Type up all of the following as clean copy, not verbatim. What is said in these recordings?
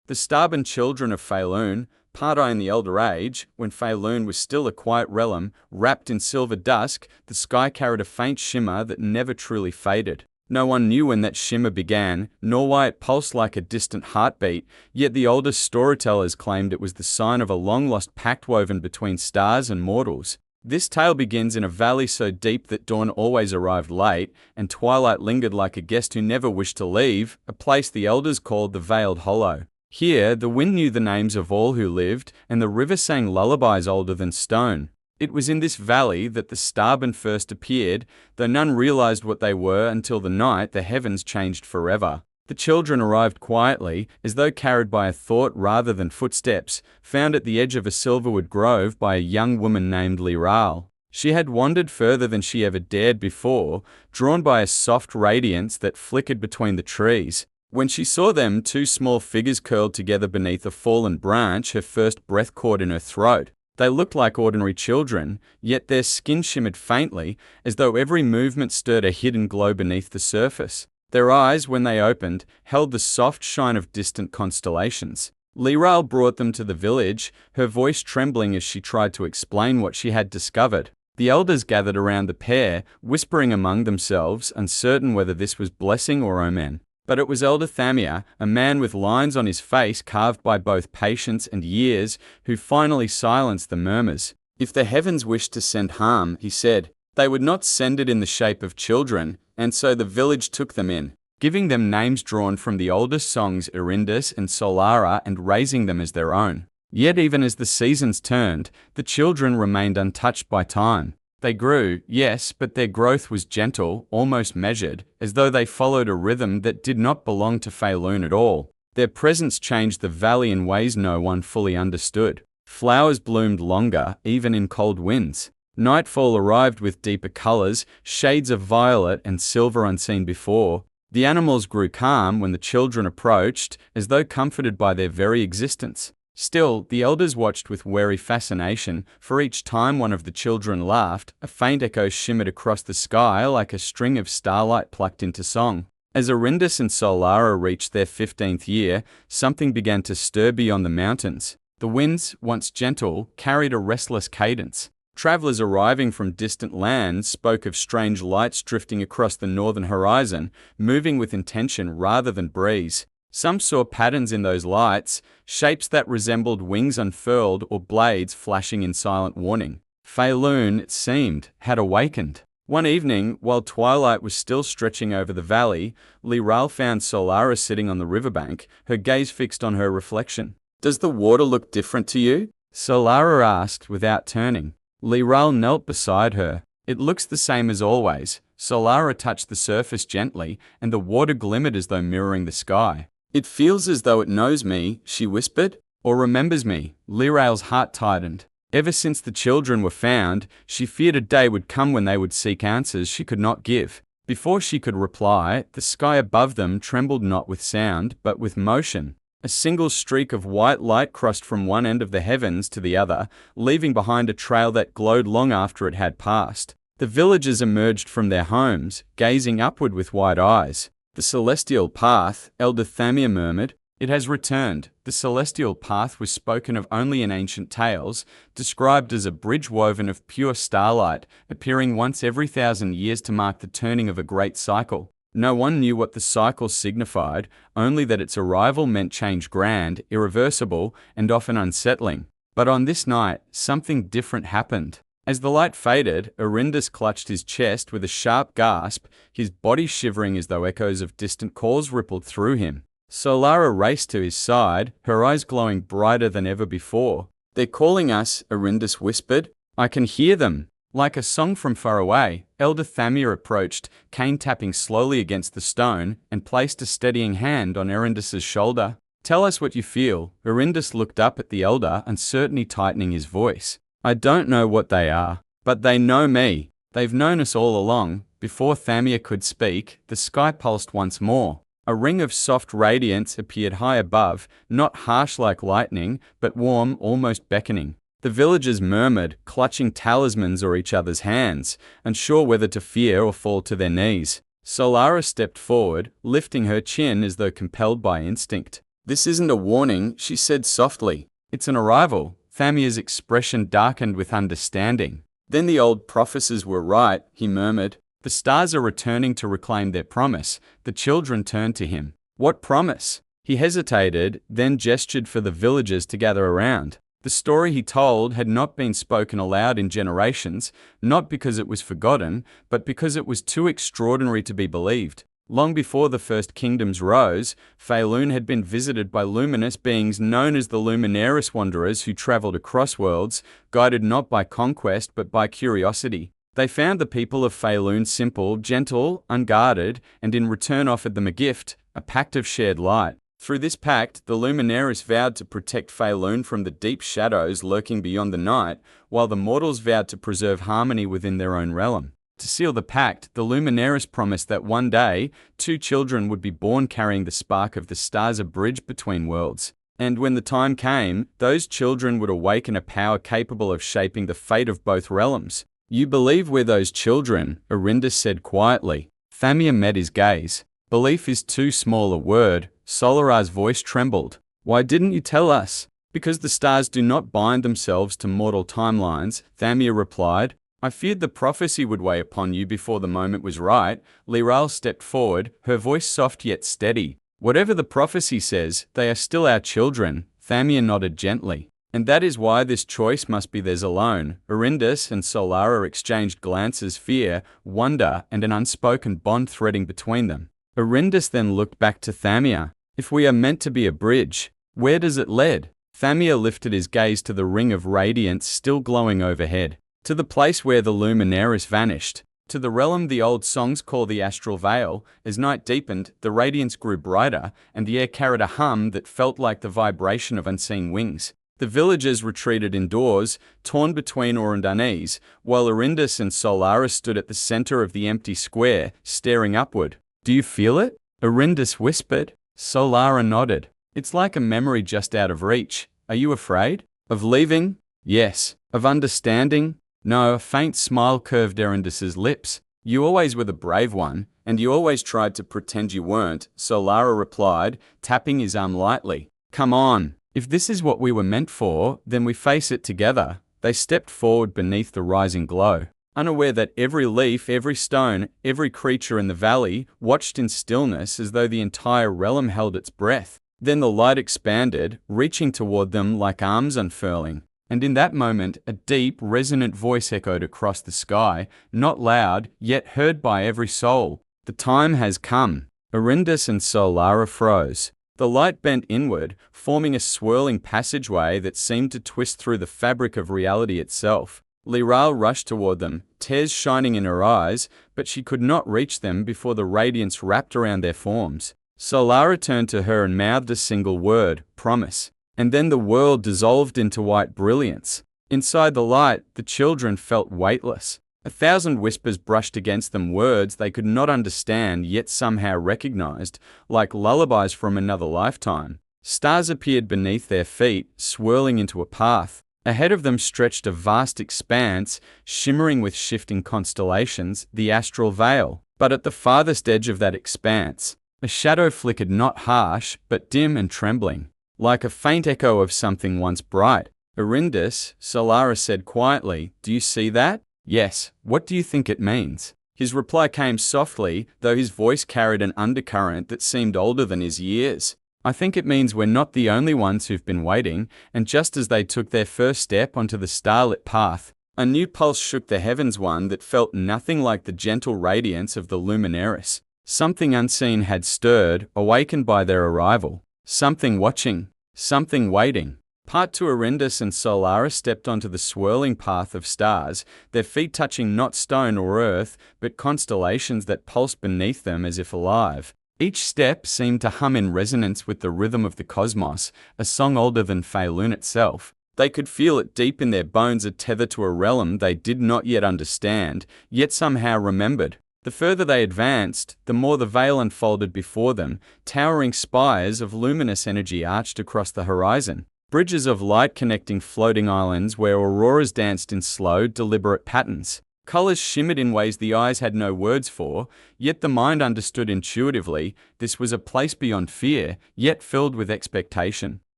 The Starborn children of Feylune, part in the Elder Age, when Feylune was still a quiet realm, wrapped in silver dusk, the sky carried a faint shimmer that never truly faded. No one knew when that shimmer began, nor why it pulsed like a distant heartbeat, yet the oldest storytellers claimed it was the sign of a long-lost pact woven between stars and mortals. This tale begins in a valley so deep that dawn always arrived late, and twilight lingered like a guest who never wished to leave, a place the elders called the Veiled Hollow. Here, the wind knew the names of all who lived, and the river sang lullabies older than stone. It was in this valley that the Starborn first appeared, though none realized what they were until the night the heavens changed forever. The children arrived quietly, as though carried by a thought rather than footsteps, found at the edge of a silverwood grove by a young woman named Liral. She had wandered further than she ever dared before, drawn by a soft radiance that flickered between the trees. When she saw them, two small figures curled together beneath a fallen branch, her first breath caught in her throat. They looked like ordinary children, yet their skin shimmered faintly, as though every movement stirred a hidden glow beneath the surface. Their eyes, when they opened, held the soft shine of distant constellations. Liral brought them to the village, her voice trembling as she tried to explain what she had discovered. The elders gathered around the pair, whispering among themselves, uncertain whether this was blessing or omen. But it was Elder Thamir, a man with lines on his face carved by both patience and years, who finally silenced the murmurs. If the heavens wished to send harm, he said, they would not send it in the shape of children, and so the village took them in, giving them names drawn from the oldest songs Erindus and Solara and raising them as their own. Yet even as the seasons turned, the children remained untouched by time. They grew, yes, but their growth was gentle, almost measured, as though they followed a rhythm that did not belong to Feylune at all. Their presence changed the valley in ways no one fully understood. Flowers bloomed longer, even in cold winds. Nightfall arrived with deeper colors, shades of violet and silver unseen before. The animals grew calm when the children approached, as though comforted by their very existence. Still, the elders watched with wary fascination, for each time one of the children laughed, a faint echo shimmered across the sky like a string of starlight plucked into song. As Erindus and Solara reached their 15th year, something began to stir beyond the mountains. The winds, once gentle, carried a restless cadence. Travelers arriving from distant lands spoke of strange lights drifting across the northern horizon, moving with intention rather than breeze. Some saw patterns in those lights, shapes that resembled wings unfurled or blades flashing in silent warning. Feylune, it seemed, had awakened. One evening, while twilight was still stretching over the valley, Liral found Solara sitting on the riverbank, her gaze fixed on her reflection. "Does the water look different to you?" Solara asked without turning. Liral knelt beside her. "It looks the same as always." Solara touched the surface gently, and the water glimmered as though mirroring the sky. "It feels as though it knows me," she whispered. "Or remembers me." Liral's heart tightened. Ever since the children were found, she feared a day would come when they would seek answers she could not give. Before she could reply, the sky above them trembled not with sound, but with motion. A single streak of white light crossed from one end of the heavens to the other, leaving behind a trail that glowed long after it had passed. The villagers emerged from their homes, gazing upward with wide eyes. "The celestial path," Elder Thamir murmured. "It has returned." The celestial path was spoken of only in ancient tales, described as a bridge woven of pure starlight, appearing once every 1,000 years to mark the turning of a great cycle. No one knew what the cycle signified, only that its arrival meant change grand, irreversible, and often unsettling. But on this night, something different happened. As the light faded, Erindus clutched his chest with a sharp gasp, his body shivering as though echoes of distant calls rippled through him. Solara raced to his side, her eyes glowing brighter than ever before. "They're calling us," Erindus whispered. "I can hear them." Like a song from far away, Elder Thamir approached, cane tapping slowly against the stone, and placed a steadying hand on Erindus's shoulder. "Tell us what you feel." Erindus looked up at the elder, uncertainty tightening his voice. "I don't know what they are, but they know me. They've known us all along." Before Thamir could speak, the sky pulsed once more. A ring of soft radiance appeared high above, not harsh like lightning, but warm, almost beckoning. The villagers murmured, clutching talismans or each other's hands, unsure whether to fear or fall to their knees. Solara stepped forward, lifting her chin as though compelled by instinct. "This isn't a warning," she said softly. "It's an arrival." Thamia's expression darkened with understanding. "Then the old prophecies were right," he murmured. "The stars are returning to reclaim their promise." The children turned to him. "What promise?" He hesitated, then gestured for the villagers to gather around. The story he told had not been spoken aloud in generations, not because it was forgotten, but because it was too extraordinary to be believed. Long before the first kingdoms rose, Feylune had been visited by luminous beings known as the Luminaris wanderers who traveled across worlds, guided not by conquest but by curiosity. They found the people of Feylune simple, gentle, unguarded, and in return offered them a gift, a pact of shared light. Through this pact, the Luminaris vowed to protect Feylune from the deep shadows lurking beyond the night, while the mortals vowed to preserve harmony within their own realm. To seal the pact, the Luminaris promised that one day, 2 children would be born carrying the spark of the stars, a bridge between worlds. And when the time came, those children would awaken a power capable of shaping the fate of both realms. "You believe we're those children," Arindus said quietly. Thamia met his gaze. "Belief is too small a word." Solarar's voice trembled. "Why didn't you tell us?" "Because the stars do not bind themselves to mortal timelines," Thamia replied. "I feared the prophecy would weigh upon you before the moment was right." Liral stepped forward, her voice soft yet steady. "Whatever the prophecy says, they are still our children." Thamia nodded gently. "And that is why this choice must be theirs alone." Arindus and Solara exchanged glances, fear, wonder, and an unspoken bond threading between them. Arindus then looked back to Thamia. "If we are meant to be a bridge, where does it lead?" Thamia lifted his gaze to the ring of radiance still glowing overhead. "To the place where the Luminaris vanished. To the realm the old songs call the astral veil." As night deepened, the radiance grew brighter, and the air carried a hum that felt like the vibration of unseen wings. The villagers retreated indoors, torn between awe and unease, while Arindus and Solara stood at the center of the empty square, staring upward. "Do you feel it?" Arindus whispered. Solara nodded. "It's like a memory just out of reach." "Are you afraid?" "Of leaving?" "Yes." "Of understanding?" "No." A faint smile curved Arindus's lips. "You always were the brave one, and you always tried to pretend you weren't," Solara replied, tapping his arm lightly. "Come on. If this is what we were meant for, then we face it together." They stepped forward beneath the rising glow, unaware that every leaf, every stone, every creature in the valley watched in stillness as though the entire realm held its breath. Then the light expanded, reaching toward them like arms unfurling. And in that moment, a deep, resonant voice echoed across the sky, not loud, yet heard by every soul. "The time has come." Arindus and Solara froze. The light bent inward, forming a swirling passageway that seemed to twist through the fabric of reality itself. Liral rushed toward them, tears shining in her eyes, but she could not reach them before the radiance wrapped around their forms. Solara turned to her and mouthed a single word, "Promise." And then the world dissolved into white brilliance. Inside the light, the children felt weightless. 1,000 whispers brushed against them, words they could not understand yet somehow recognized, like lullabies from another lifetime. Stars appeared beneath their feet, swirling into a path. Ahead of them stretched a vast expanse, shimmering with shifting constellations, the astral veil. But at the farthest edge of that expanse, a shadow flickered, not harsh, but dim and trembling, like a faint echo of something once bright. "Arindus," Solara said quietly, "do you see that?" "Yes." "What do you think it means?" His reply came softly, though his voice carried an undercurrent that seemed older than his years. "I think it means we're not the only ones who've been waiting." And just as they took their first step onto the starlit path, a new pulse shook the heavens, one that felt nothing like the gentle radiance of the Luminaris. Something unseen had stirred, awakened by their arrival. Something watching, something waiting. Part 2. Arindus and Solara stepped onto the swirling path of stars, their feet touching not stone or earth, but constellations that pulsed beneath them as if alive. Each step seemed to hum in resonance with the rhythm of the cosmos, a song older than Feylune itself. They could feel it deep in their bones, a tether to a realm they did not yet understand, yet somehow remembered. The further they advanced, the more the veil unfolded before them. Towering spires of luminous energy arched across the horizon. Bridges of light connecting floating islands where auroras danced in slow, deliberate patterns. Colors shimmered in ways the eyes had no words for, yet the mind understood intuitively. This was a place beyond fear, yet filled with expectation.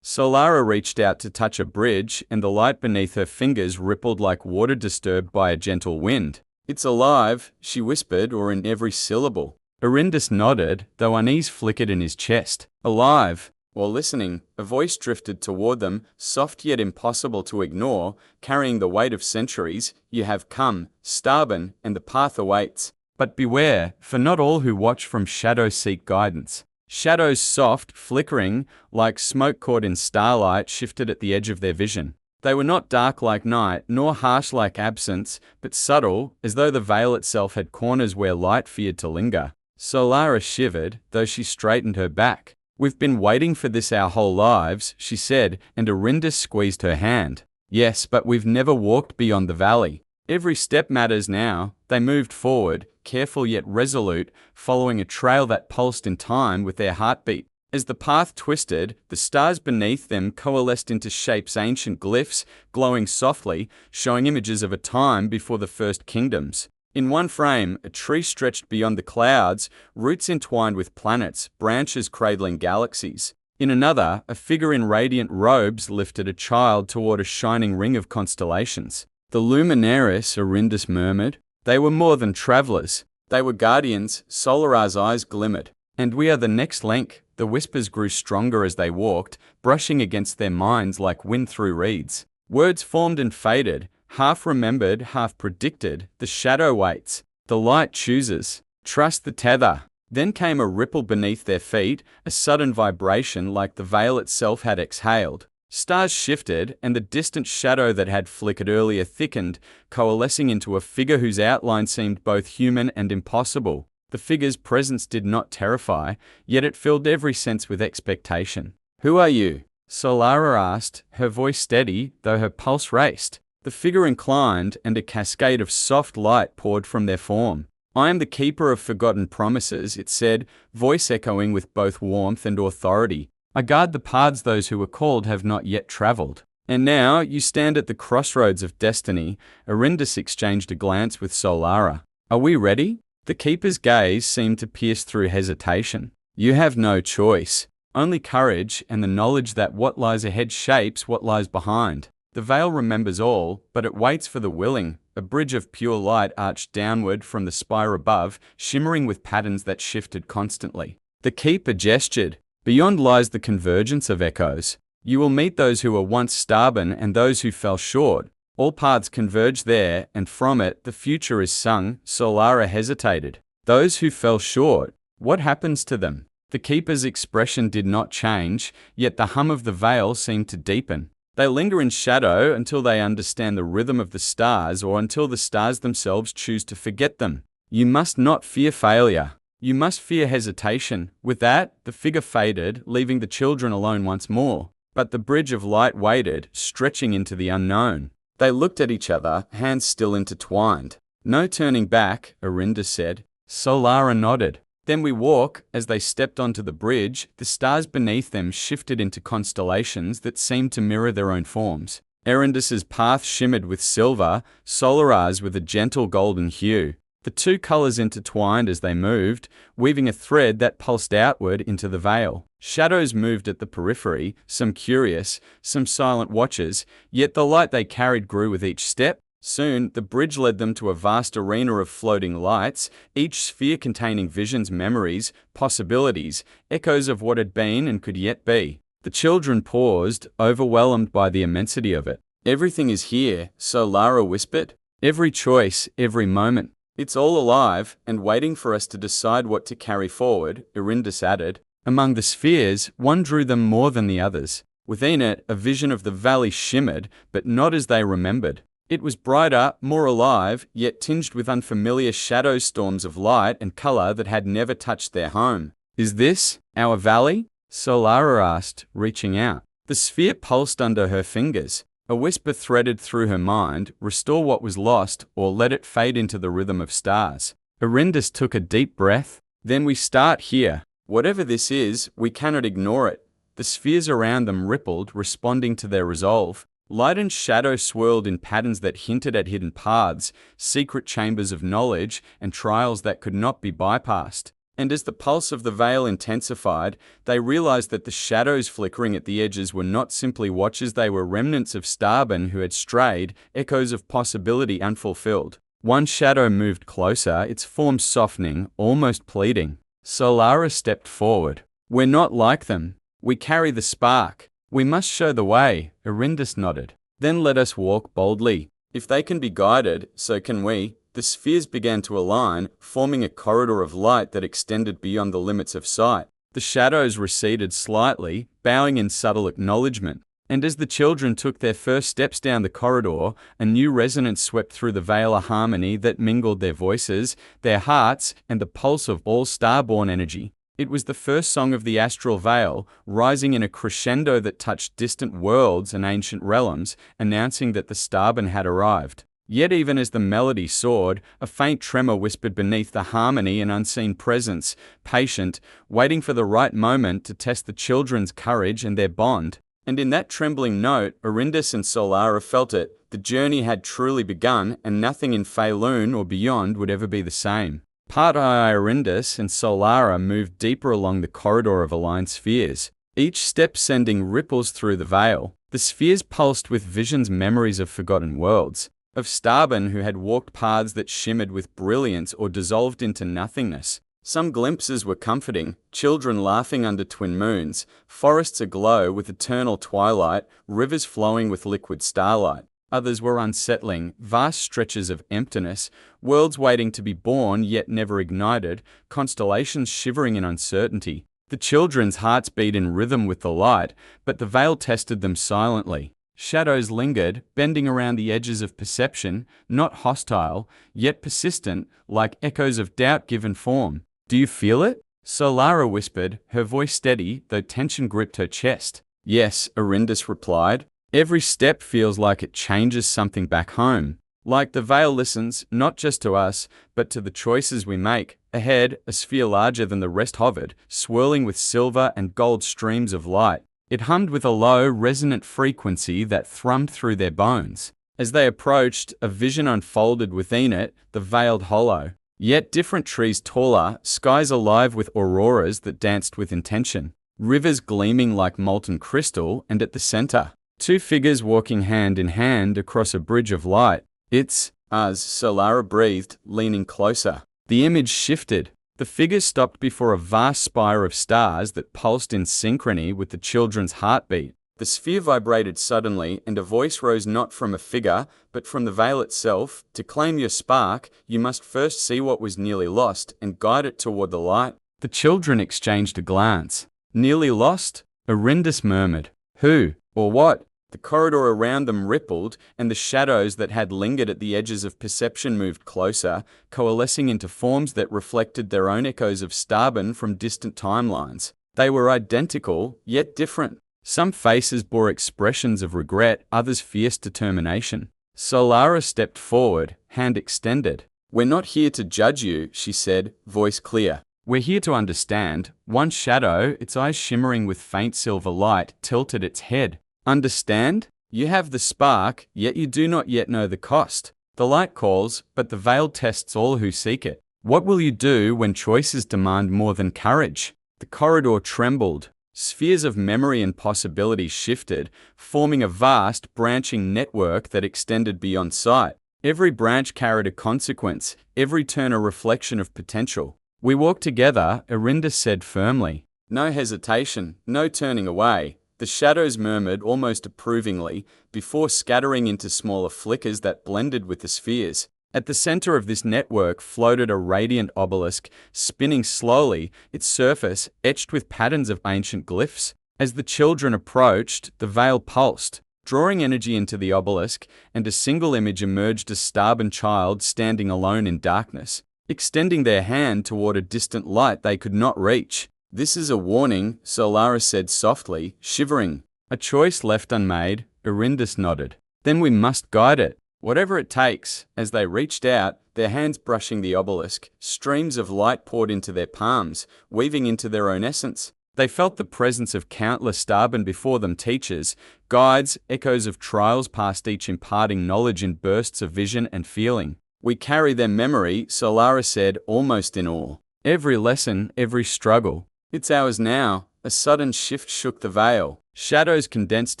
Solara reached out to touch a bridge, and the light beneath her fingers rippled like water disturbed by a gentle wind. "It's alive," she whispered, or in every syllable. Arindus nodded, though unease flickered in his chest. "Alive." While listening, a voice drifted toward them, soft yet impossible to ignore, carrying the weight of centuries. "You have come, Starborn, and the path awaits. But beware, for not all who watch from shadow seek guidance." Shadows, soft, flickering, like smoke caught in starlight, shifted at the edge of their vision. They were not dark like night, nor harsh like absence, but subtle, as though the veil itself had corners where light feared to linger. Solara shivered, though she straightened her back. "We've been waiting for this our whole lives," she said, and Arindus squeezed her hand. "Yes, but we've never walked beyond the valley. Every step matters now." They moved forward, careful yet resolute, following a trail that pulsed in time with their heartbeat. As the path twisted, the stars beneath them coalesced into shapes, ancient glyphs, glowing softly, showing images of a time before the first kingdoms. In one frame, a tree stretched beyond the clouds, roots entwined with planets, branches cradling galaxies. In another, a figure in radiant robes lifted a child toward a shining ring of constellations. "The Luminaris," Arindus murmured. "They were more than travelers. They were guardians." Solara's eyes glimmered. "And we are the next link." The whispers grew stronger as they walked, brushing against their minds like wind through reeds. Words formed and faded, half remembered, half predicted. "The shadow waits. The light chooses. Trust the tether." Then came a ripple beneath their feet, a sudden vibration like the veil itself had exhaled. Stars shifted, and the distant shadow that had flickered earlier thickened, coalescing into a figure whose outline seemed both human and impossible. The figure's presence did not terrify, yet it filled every sense with expectation. "Who are you?" Solara asked, her voice steady, though her pulse raced. The figure inclined, and a cascade of soft light poured from their form. "I am the keeper of forgotten promises," it said, voice echoing with both warmth and authority. "I guard the paths those who were called have not yet traveled. And now you stand at the crossroads of destiny." Arindus exchanged a glance with Solara. "Are we ready?" The keeper's gaze seemed to pierce through hesitation. "You have no choice. Only courage and the knowledge that what lies ahead shapes what lies behind. The veil remembers all, but it waits for the willing." A bridge of pure light arched downward from the spire above, shimmering with patterns that shifted constantly. The keeper gestured. "Beyond lies the convergence of echoes. You will meet those who were once Starborn and those who fell short. All paths converge there, and from it the future is sung." Solara hesitated. "Those who fell short, what happens to them?" The keeper's expression did not change, yet the hum of the veil seemed to deepen. "They linger in shadow until they understand the rhythm of the stars, or until the stars themselves choose to forget them. You must not fear failure. You must fear hesitation." With that, the figure faded, leaving the children alone once more. But the bridge of light waited, stretching into the unknown. They looked at each other, hands still intertwined. "No turning back," Arindus said. Solara nodded. "Then we walk." As they stepped onto the bridge, the stars beneath them shifted into constellations that seemed to mirror their own forms. Arindus's path shimmered with silver, Solara's with a gentle golden hue. The two colors intertwined as they moved, weaving a thread that pulsed outward into the veil. Shadows moved at the periphery, some curious, some silent watchers, yet the light they carried grew with each step. Soon, the bridge led them to a vast arena of floating lights, each sphere containing visions, memories, possibilities, echoes of what had been and could yet be. The children paused, overwhelmed by the immensity of it. "Everything is here," Solara whispered. "Every choice, every moment. It's all alive, and waiting for us to decide what to carry forward," Arindus added. Among the spheres, one drew them more than the others. Within it, a vision of the valley shimmered, but not as they remembered. It was brighter, more alive, yet tinged with unfamiliar shadow storms of light and color that had never touched their home. "Is this our valley?" Solara asked, reaching out. The sphere pulsed under her fingers. A whisper threaded through her mind: restore what was lost, or let it fade into the rhythm of stars. Arindus took a deep breath. "Then we start here. Whatever this is, we cannot ignore it." The spheres around them rippled, responding to their resolve. Light and shadow swirled in patterns that hinted at hidden paths, secret chambers of knowledge, and trials that could not be bypassed. And as the pulse of the veil intensified, they realized that the shadows flickering at the edges were not simply watchers, they were remnants of Starborn who had strayed, echoes of possibility unfulfilled. One shadow moved closer, its form softening, almost pleading. Solara stepped forward. "We're not like them. We carry the spark. We must show the way." Arindis nodded. "Then let us walk boldly. If they can be guided, so can we." The spheres began to align, forming a corridor of light that extended beyond the limits of sight. The shadows receded slightly, bowing in subtle acknowledgement. And as the children took their first steps down the corridor, a new resonance swept through the veil, a harmony that mingled their voices, their hearts, and the pulse of all Starborn energy. It was the first song of the astral veil, rising in a crescendo that touched distant worlds and ancient realms, announcing that the Starborn had arrived. Yet even as the melody soared, a faint tremor whispered beneath the harmony, an unseen presence, patient, waiting for the right moment to test the children's courage and their bond. And in that trembling note, Arindis and Solara felt it. The journey had truly begun, and nothing in Feylune or beyond would ever be the same. Part-eye Arindis and Solara moved deeper along the corridor of aligned spheres, each step sending ripples through the veil. The spheres pulsed with visions, memories of forgotten worlds, of Starborn who had walked paths that shimmered with brilliance or dissolved into nothingness. Some glimpses were comforting, children laughing under twin moons, forests aglow with eternal twilight, rivers flowing with liquid starlight. Others were unsettling, vast stretches of emptiness, worlds waiting to be born yet never ignited, constellations shivering in uncertainty. The children's hearts beat in rhythm with the light, but the veil tested them silently. Shadows lingered, bending around the edges of perception, not hostile, yet persistent, like echoes of doubt given form. "Do you feel it?" Solara whispered, her voice steady, though tension gripped her chest. "Yes," Arindis replied. "Every step feels like it changes something back home. Like the veil listens, not just to us, but to the choices we make." Ahead, a sphere larger than the rest hovered, swirling with silver and gold streams of light. It hummed with a low, resonant frequency that thrummed through their bones. As they approached, a vision unfolded within it, the veiled hollow. Yet different trees taller, skies alive with auroras that danced with intention. Rivers gleaming like molten crystal, and at the center, two figures walking hand in hand across a bridge of light. "It's us," Solara breathed, leaning closer. The image shifted. The figures stopped before a vast spire of stars that pulsed in synchrony with the children's heartbeat. The sphere vibrated suddenly, and a voice rose not from a figure, but from the veil itself. "To claim your spark, you must first see what was nearly lost, and guide it toward the light." The children exchanged a glance. "Nearly lost?" Arindis murmured. "Who? Or what?" The corridor around them rippled, and the shadows that had lingered at the edges of perception moved closer, coalescing into forms that reflected their own echoes of Starborn from distant timelines. They were identical, yet different. Some faces bore expressions of regret, others fierce determination. Solara stepped forward, hand extended. "We're not here to judge you," she said, voice clear. "We're here to understand." One shadow, its eyes shimmering with faint silver light, tilted its head. "Understand? You have the spark, yet you do not yet know the cost. The light calls, but the veil tests all who seek it. What will you do when choices demand more than courage?" The corridor trembled. Spheres of memory and possibility shifted, forming a vast, branching network that extended beyond sight. Every branch carried a consequence, every turn a reflection of potential. "We walk together," Arindis said firmly. "No hesitation, no turning away." The shadows murmured almost approvingly, before scattering into smaller flickers that blended with the spheres. At the center of this network floated a radiant obelisk, spinning slowly, its surface etched with patterns of ancient glyphs. As the children approached, the veil pulsed, drawing energy into the obelisk, and a single image emerged, a Starborn child standing alone in darkness, extending their hand toward a distant light they could not reach. "This is a warning," Solara said softly, shivering. "A choice left unmade," Arindis nodded. "Then we must guide it, whatever it takes." As they reached out, their hands brushing the obelisk, streams of light poured into their palms, weaving into their own essence. They felt the presence of countless Starborn before them, teachers, guides, echoes of trials past, each imparting knowledge in bursts of vision and feeling. We carry their memory, Solara said, almost in awe. Every lesson, every struggle. It's ours now. A sudden shift shook the veil. Shadows condensed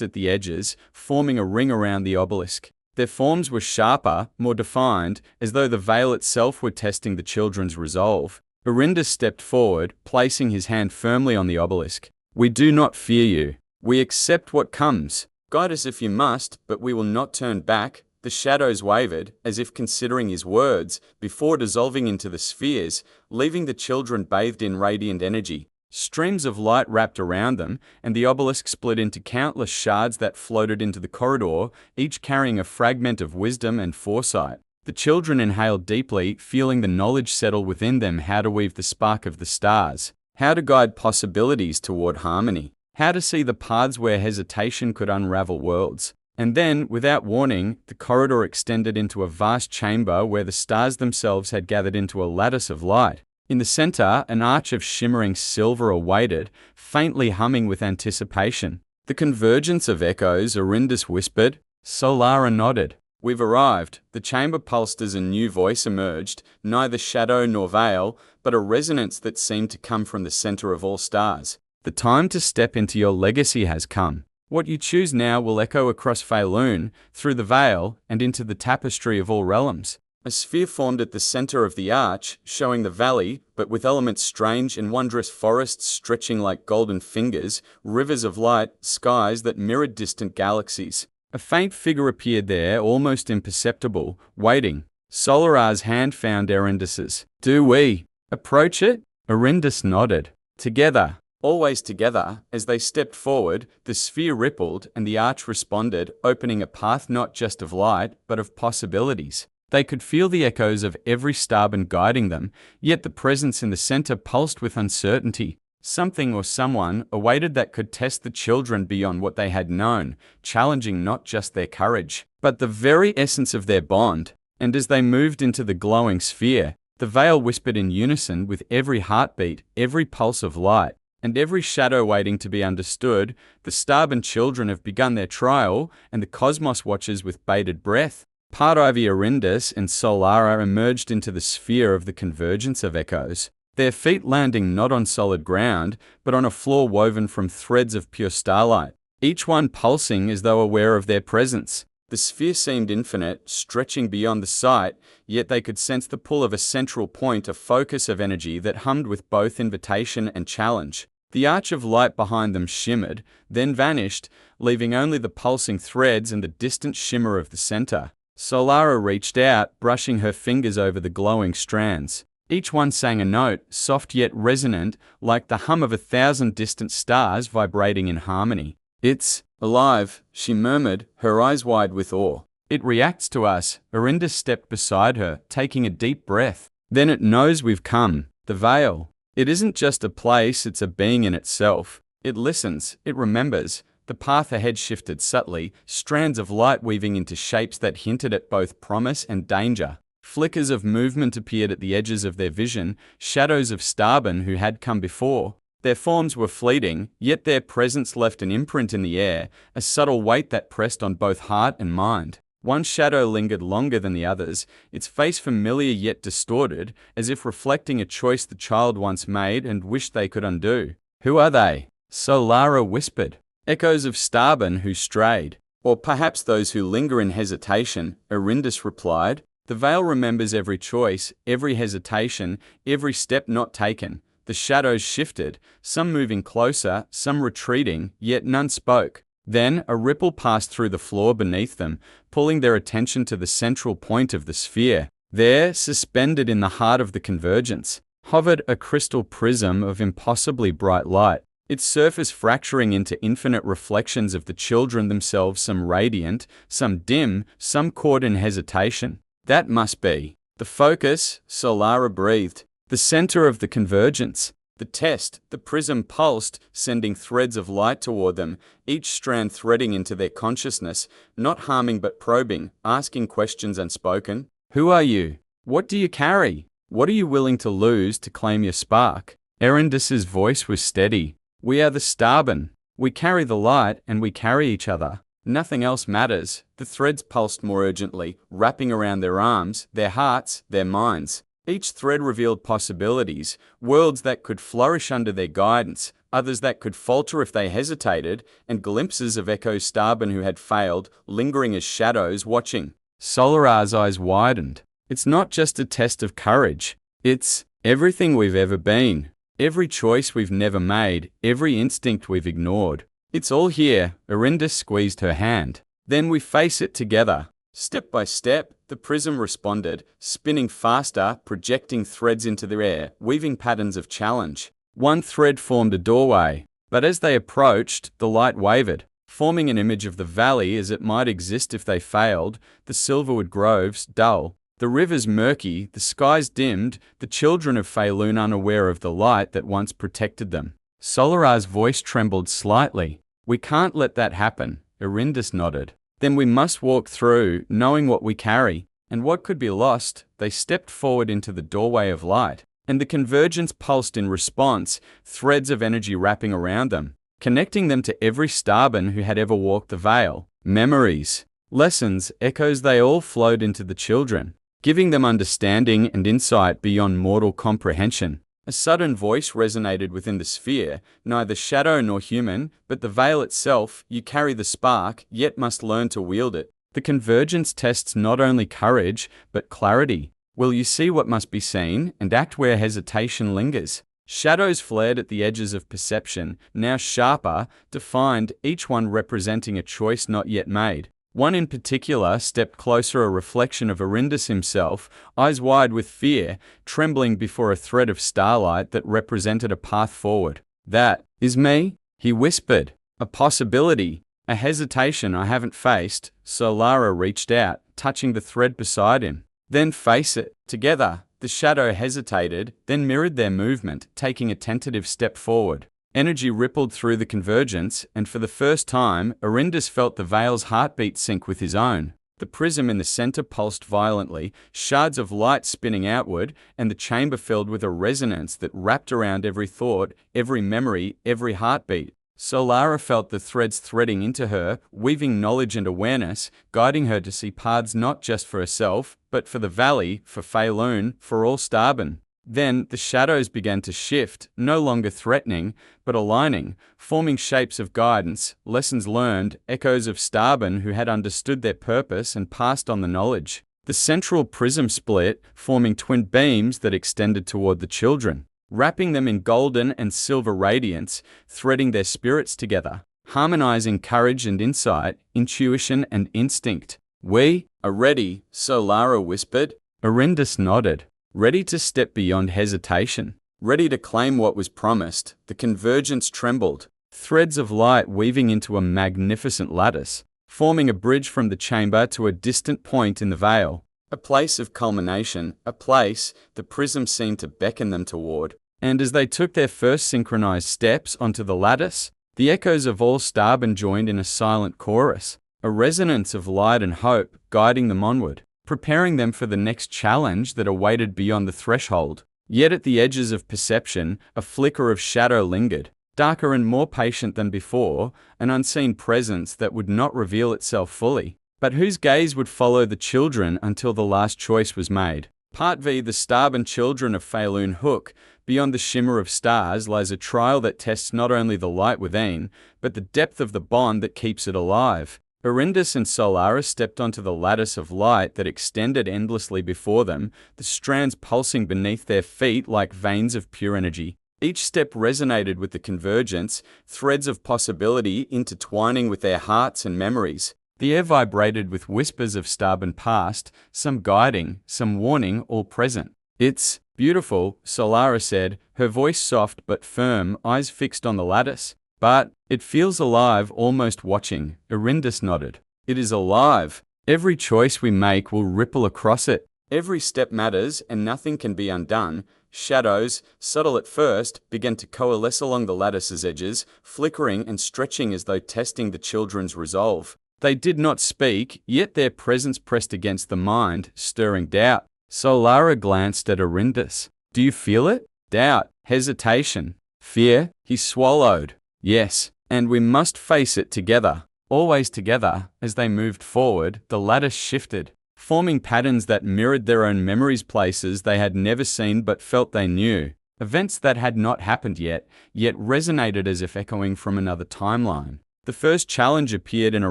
at the edges, forming a ring around the obelisk. Their forms were sharper, more defined, as though the veil itself were testing the children's resolve. Arindus stepped forward, placing his hand firmly on the obelisk. We do not fear you. We accept what comes. Guide us if you must, but we will not turn back. The shadows wavered, as if considering his words, before dissolving into the spheres, leaving the children bathed in radiant energy. Streams of light wrapped around them, and the obelisk split into countless shards that floated into the corridor, each carrying a fragment of wisdom and foresight. The children inhaled deeply, feeling the knowledge settle within them, how to weave the spark of the stars, how to guide possibilities toward harmony, how to see the paths where hesitation could unravel worlds. And then, without warning, the corridor extended into a vast chamber where the stars themselves had gathered into a lattice of light. In the center, an arch of shimmering silver awaited, faintly humming with anticipation. The convergence of echoes, Arindus whispered. Solara nodded. We've arrived. The chamber pulsed as a new voice emerged, neither shadow nor veil, but a resonance that seemed to come from the center of all stars. The time to step into your legacy has come. What you choose now will echo across Feylune, through the veil, and into the tapestry of all realms. A sphere formed at the center of the arch, showing the valley, but with elements strange and wondrous, forests stretching like golden fingers, rivers of light, skies that mirrored distant galaxies. A faint figure appeared there, almost imperceptible, waiting. Solara's hand found Arindus's. Do we approach it? Arindus nodded. Together. Always together. As they stepped forward, the sphere rippled and the arch responded, opening a path not just of light, but of possibilities. They could feel the echoes of every Starborn guiding them, yet the presence in the center pulsed with uncertainty. Something or someone awaited that could test the children beyond what they had known, challenging not just their courage, but the very essence of their bond. And as they moved into the glowing sphere, the veil whispered in unison with every heartbeat, every pulse of light, and every shadow waiting to be understood. The Starborn children have begun their trial, and the cosmos watches with bated breath. Pardivi, Arindus, and Solara emerged into the sphere of the convergence of echoes, their feet landing not on solid ground, but on a floor woven from threads of pure starlight, each one pulsing as though aware of their presence. The sphere seemed infinite, stretching beyond the sight, yet they could sense the pull of a central point, a focus of energy that hummed with both invitation and challenge. The arch of light behind them shimmered, then vanished, leaving only the pulsing threads and the distant shimmer of the center. Solara reached out, brushing her fingers over the glowing strands. Each one sang a note, soft yet resonant, like the hum of 1,000 distant stars vibrating in harmony. It's alive, she murmured, her eyes wide with awe. It reacts to us. Arindus stepped beside her, taking a deep breath. Then it knows we've come. The veil. It isn't just a place, it's a being in itself. It listens, it remembers. The path ahead shifted subtly, strands of light weaving into shapes that hinted at both promise and danger. Flickers of movement appeared at the edges of their vision, shadows of Starborn who had come before. Their forms were fleeting, yet their presence left an imprint in the air, a subtle weight that pressed on both heart and mind. One shadow lingered longer than the others, its face familiar yet distorted, as if reflecting a choice the child once made and wished they could undo. Who are they? Solara whispered. Echoes of Starborn who strayed. Or perhaps those who linger in hesitation, Arindus replied. The veil remembers every choice, every hesitation, every step not taken. The shadows shifted, some moving closer, some retreating, yet none spoke. Then a ripple passed through the floor beneath them, pulling their attention to the central point of the sphere. There, suspended in the heart of the convergence, hovered a crystal prism of impossibly bright light. Its surface fracturing into infinite reflections of the children themselves, some radiant, some dim, some caught in hesitation. That must be the focus, Solara breathed. The center of the convergence. The test, the prism pulsed, sending threads of light toward them, each strand threading into their consciousness, not harming but probing, asking questions unspoken. Who are you? What do you carry? What are you willing to lose to claim your spark? Arindus's voice was steady. We are the Starborn. We carry the light and we carry each other. Nothing else matters. The threads pulsed more urgently, wrapping around their arms, their hearts, their minds. Each thread revealed possibilities, worlds that could flourish under their guidance, others that could falter if they hesitated, and glimpses of Echo's Starborn who had failed, lingering as shadows watching. Solar's eyes widened. It's not just a test of courage. It's everything we've ever been. Every choice we've never made, every instinct we've ignored. It's all here. Arinda squeezed her hand. Then we face it together. Step by step, the prism responded, spinning faster, projecting threads into the air, weaving patterns of challenge. One thread formed a doorway, but as they approached, the light wavered, forming an image of the valley as it might exist if they failed, the silverwood groves dull, the rivers murky, the skies dimmed, the children of Feylune unaware of the light that once protected them. Solar's voice trembled slightly. We can't let that happen, Arindis nodded. Then we must walk through, knowing what we carry, and what could be lost. They stepped forward into the doorway of light, and the convergence pulsed in response, threads of energy wrapping around them, connecting them to every Starborn who had ever walked the veil. Memories, lessons, echoes, they all flowed into the children, giving them understanding and insight beyond mortal comprehension. A sudden voice resonated within the sphere, neither shadow nor human, but the veil itself. You carry the spark, yet must learn to wield it. The convergence tests not only courage, but clarity. Will you see what must be seen, and act where hesitation lingers? Shadows flared at the edges of perception, now sharper, defined, each one representing a choice not yet made. One in particular stepped closer, a reflection of Arindis himself, eyes wide with fear, trembling before a thread of starlight that represented a path forward. That is me, he whispered. A possibility, a hesitation I haven't faced. Solara reached out, touching the thread beside him. Then face it. Together, the shadow hesitated, then mirrored their movement, taking a tentative step forward. Energy rippled through the convergence, and for the first time, Arindis felt the veil's heartbeat sync with his own. The prism in the center pulsed violently, shards of light spinning outward, and the chamber filled with a resonance that wrapped around every thought, every memory, every heartbeat. Solara felt the threads threading into her, weaving knowledge and awareness, guiding her to see paths not just for herself, but for the valley, for Feylune, for all Starborn. Then the shadows began to shift, no longer threatening, but aligning, forming shapes of guidance, lessons learned, echoes of Starborn who had understood their purpose and passed on the knowledge. The central prism split, forming twin beams that extended toward the children, wrapping them in golden and silver radiance, threading their spirits together, harmonizing courage and insight, intuition and instinct. We are ready, Solara whispered. Arindis nodded. Ready to step beyond hesitation, ready to claim what was promised. The convergence trembled, threads of light weaving into a magnificent lattice, forming a bridge from the chamber to a distant point in the veil. A place of culmination, a place the prism seemed to beckon them toward. And as they took their first synchronized steps onto the lattice, the echoes of all Starborn joined in a silent chorus, a resonance of light and hope guiding them onward, preparing them for the next challenge that awaited beyond the threshold. Yet at the edges of perception, a flicker of shadow lingered, darker and more patient than before, an unseen presence that would not reveal itself fully, but whose gaze would follow the children until the last choice was made. Part V. The Starborn children of Feylune Hook. Beyond the shimmer of stars lies a trial that tests not only the light within, but the depth of the bond that keeps it alive. Arindis and Solara stepped onto the lattice of light that extended endlessly before them, the strands pulsing beneath their feet like veins of pure energy. Each step resonated with the convergence, threads of possibility intertwining with their hearts and memories. The air vibrated with whispers of Starborn past, some guiding, some warning, all present. It's beautiful, Solara said, her voice soft but firm, eyes fixed on the lattice. But it feels alive, almost watching. Arindis nodded. It is alive. Every choice we make will ripple across it. Every step matters, and nothing can be undone. Shadows, subtle at first, began to coalesce along the lattice's edges, flickering and stretching as though testing the children's resolve. They did not speak, yet their presence pressed against the mind, stirring doubt. Solara glanced at Arindis. Do you feel it? Doubt, hesitation, Fear, he swallowed. Yes, and we must face it together. Always together, as they moved forward, the lattice shifted, forming patterns that mirrored their own memories, places they had never seen but felt they knew. Events that had not happened yet resonated as if echoing from another timeline. The first challenge appeared in a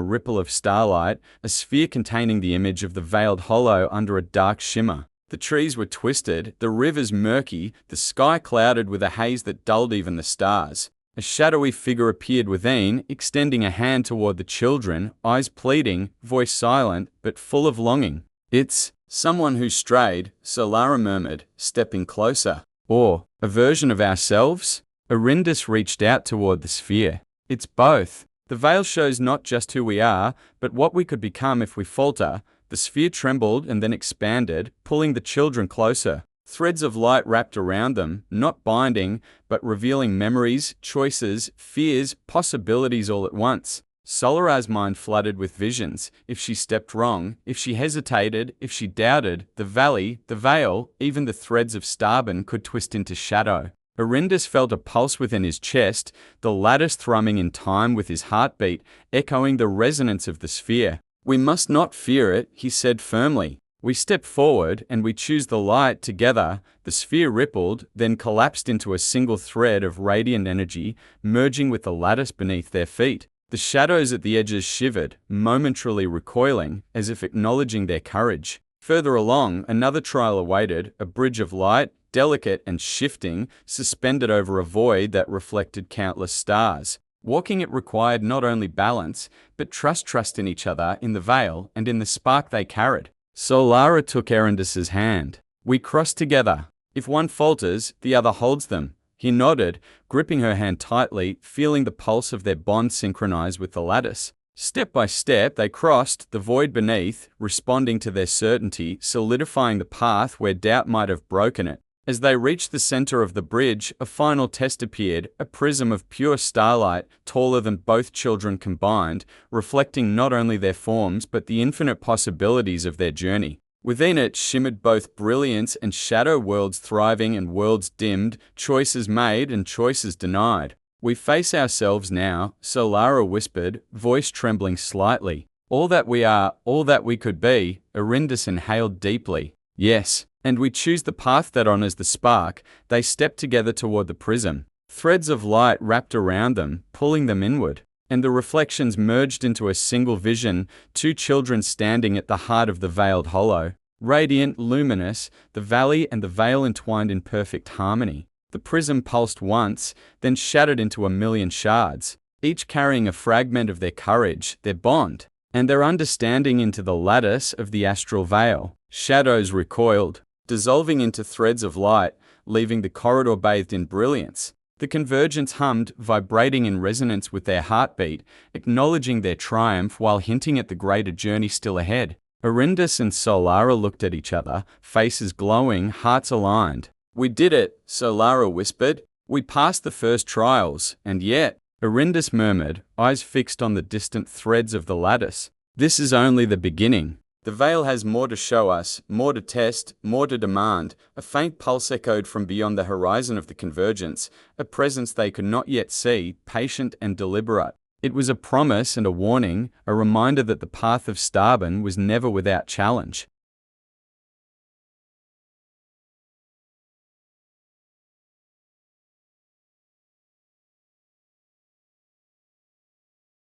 ripple of starlight, a sphere containing the image of the veiled hollow under a dark shimmer. The trees were twisted, the rivers murky, the sky clouded with a haze that dulled even the stars. A shadowy figure appeared within, extending a hand toward the children, eyes pleading, voice silent, but full of longing. "It's someone who strayed," Solara murmured, stepping closer. "Or a version of ourselves?" Arindis reached out toward the sphere. "It's both. The veil shows not just who we are, but what we could become if we falter." The sphere trembled and then expanded, pulling the children closer. Threads of light wrapped around them, not binding, but revealing memories, choices, fears, possibilities all at once. Solara's mind flooded with visions. If she stepped wrong, if she hesitated, if she doubted, the valley, the veil, even the threads of Starborn could twist into shadow. Arindis felt a pulse within his chest, the lattice thrumming in time with his heartbeat, echoing the resonance of the sphere. "We must not fear it," he said firmly. "We step forward and we choose the light together." The sphere rippled, then collapsed into a single thread of radiant energy, merging with the lattice beneath their feet. The shadows at the edges shivered, momentarily recoiling, as if acknowledging their courage. Further along, another trial awaited, a bridge of light, delicate and shifting, suspended over a void that reflected countless stars. Walking it required not only balance, but trust in each other, in the veil, and in the spark they carried. Solara took Arindis's hand. "We cross together. If one falters, the other holds them." He nodded, gripping her hand tightly, feeling the pulse of their bond synchronize with the lattice. Step by step, they crossed the void beneath, responding to their certainty, solidifying the path where doubt might have broken it. As they reached the center of the bridge, a final test appeared, a prism of pure starlight, taller than both children combined, reflecting not only their forms but the infinite possibilities of their journey. Within it shimmered both brilliance and shadow, worlds thriving and worlds dimmed, choices made and choices denied. "We face ourselves now," Solara whispered, voice trembling slightly. "All that we are, all that we could be." Arindis inhaled deeply. "Yes. And we choose the path that honors the spark." They stepped together toward the prism. Threads of light wrapped around them, pulling them inward. And the reflections merged into a single vision, two children standing at the heart of the veiled hollow. Radiant, luminous, the valley and the veil entwined in perfect harmony. The prism pulsed once, then shattered into a million shards, each carrying a fragment of their courage, their bond, and their understanding into the lattice of the astral veil. Shadows recoiled, dissolving into threads of light, leaving the corridor bathed in brilliance. The convergence hummed, vibrating in resonance with their heartbeat, acknowledging their triumph while hinting at the greater journey still ahead. Arindis and Solara looked at each other, faces glowing, hearts aligned. "We did it," Solara whispered. "We passed the first trials, and yet," Arindis murmured, eyes fixed on the distant threads of the lattice, "this is only the beginning. The veil has more to show us, more to test, more to demand." A faint pulse echoed from beyond the horizon of the convergence, a presence they could not yet see, patient and deliberate. It was a promise and a warning, a reminder that the path of Starborn was never without challenge.